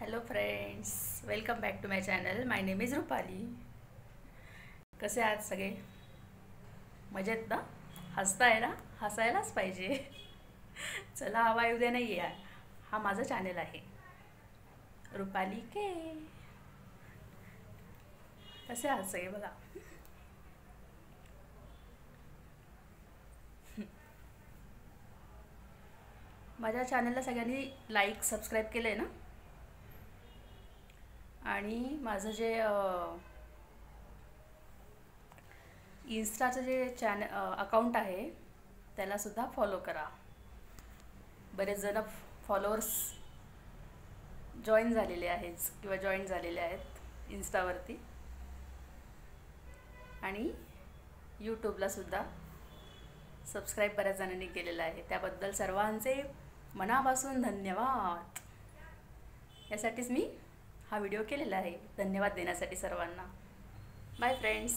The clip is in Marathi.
Hello friends, welcome back to my channel. My name is Rupali. कसे आहात सगळे? मजेत ना? हसताय ना? हसायलाच पाहिजे. चला, हवा येऊ दे नाही आहे. हा माझा चॅनल आहे, रुपाली के. कसे आहात सगळे? बघा, माझ्या चॅनलला सगळ्यांनी लाईक सबस्क्राईब केलं आहे ना? आणि माझं जे इन्स्टाचं जे अकाउंट आहे त्यालासुद्धा फॉलो करा. बरेच जण फॉलोअर्स जॉईन झालेले आहेत किंवा जॉईन झालेले आहेत इन्स्टावरती, आणि यूट्यूबलासुद्धा सबस्क्राईब बऱ्याच जणांनी केलेलं आहे. त्याबद्दल सर्वांचे मनापासून धन्यवाद. यासाठीच मी हा व्हिडिओ केलेला आहे, धन्यवाद देण्यासाठी सर्वांना. Bye friends.